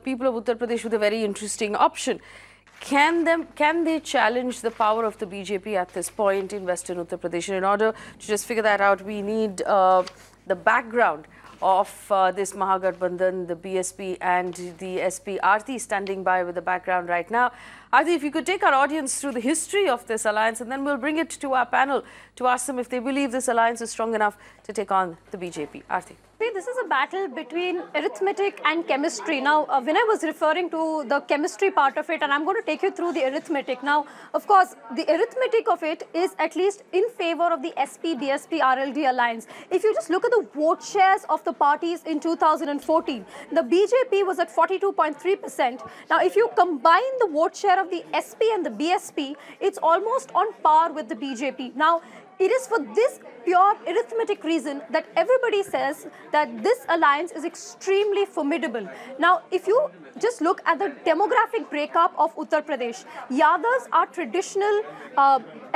People of Uttar Pradesh with a very interesting option. Can they challenge the power of the BJP at this point in Western Uttar Pradesh? And in order to just figure that out, we need the background of this Mahagathbandhan, the BSP and the SP. Aarti standing by with the background right now. Aarti, if you could take our audience through the history of this alliance, and then we'll bring it to our panel to ask them if they believe this alliance is strong enough to take on the BJP. Aarti. This is a battle between arithmetic and chemistry. Now, when I was referring to the chemistry part of it, and I'm going to take you through the arithmetic. Now, of course, the arithmetic of it is at least in favor of the SP BSP RLD alliance. If you just look at the vote shares of the parties in 2014, the BJP was at 42.3%. Now, if you combine the vote share of the SP and the BSP, it's almost on par with the BJP. Now, it is for this pure arithmetic reason that everybody says that this alliance is extremely formidable. Now, if you just look at the demographic breakup of Uttar Pradesh, Yadavs are traditional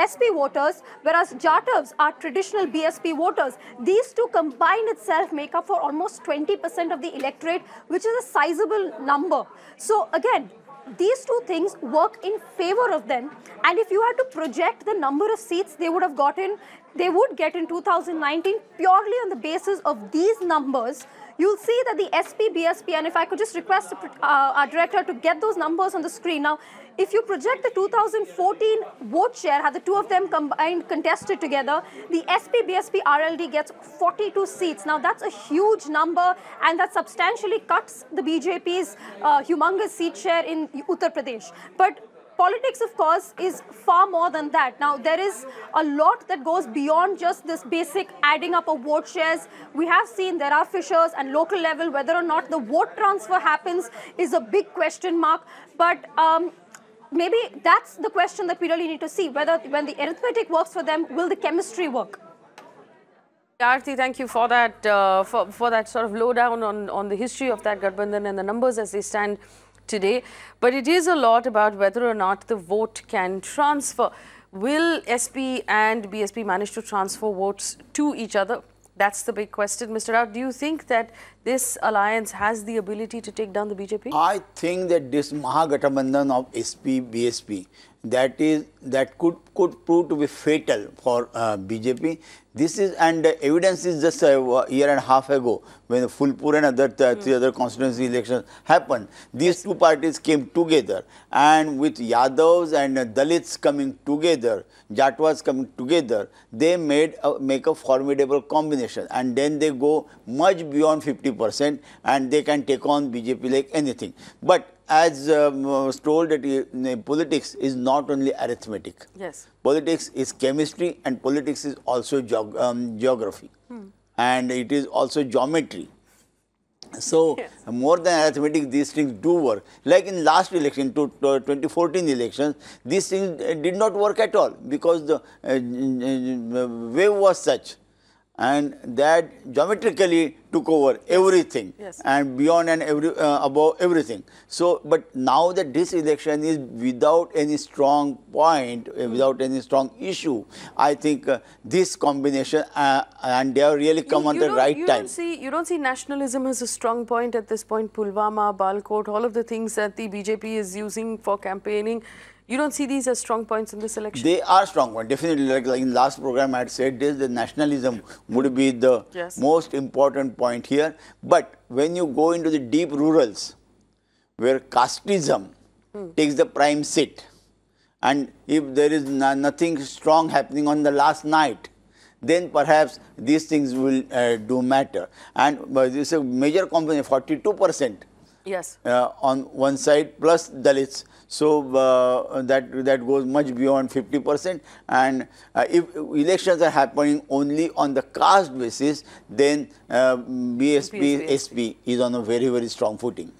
SP voters, whereas Jatavs are traditional BSP voters. These two combined itself make up for almost 20% of the electorate, which is a sizable number. So again, these two things work in favor of them, and if you had to project the number of seats they would have gotten, they would get in 2019 purely on the basis of these numbers, you'll see that the SP BSP, and if I could just request our director to get those numbers on the screen. Now, if you project the 2014 vote share, had the two of them combined contested together, the SP BSP RLD gets 42 seats. Now, that's a huge number, and that substantially cuts the BJP's humongous seat share in Uttar Pradesh. But politics, of course, is far more than that. Now, there is a lot that goes beyond just this basic adding up of vote shares. We have seen there are fissures and local level. Whether or not the vote transfer happens is a big question mark. But maybe that's the question that we really need to see, whether when the arithmetic works for them, will the chemistry work? Aarti, thank you for that, for that sort of lowdown on the history of that Gathbandhan and the numbers as they stand today. But it is a lot about whether or not the vote can transfer. Will SP and BSP manage to transfer votes to each other? That's the big question. Mr. Rao, do you think that this alliance has the ability to take down the BJP? I think that this Mahagathbandhan of SP BSP that could prove to be fatal for BJP. This is, and the evidence is just a year and a half ago when the Fulpur and other three other constituency elections happened. These two parties came together, and with Yadavs and Dalits coming together, Jatwas coming together, they make a formidable combination, and then they go much beyond 50%, and they can take on BJP like anything. But as was told, that politics is not only arithmetic. Yes. Politics is chemistry, and politics is also geography, and it is also geometry. So, yes, more than arithmetic, these things do work. Like in last election, 2014 elections, these things did not work at all, because the wave was such, and that geometrically took over everything, yes, and beyond and above everything. So, but now that this election is without any strong point, without any strong issue, I think this combination, and they have really come on the right time. You don't see nationalism as a strong point at this point. Pulwama, Balkot, all of the things that the BJP is using for campaigning. You don't see these as strong points in this election? They are strong points, definitely. Like in last program I had said this, the nationalism would be the most important point here. But when you go into the deep rurals, where casteism takes the prime seat, and if there is nothing strong happening on the last night, then perhaps these things will do matter. And this is a major component, 42%. Yes. On one side, plus Dalits. So that goes much beyond 50%. And if elections are happening only on the caste basis, then BSP SP is on a very, very strong footing.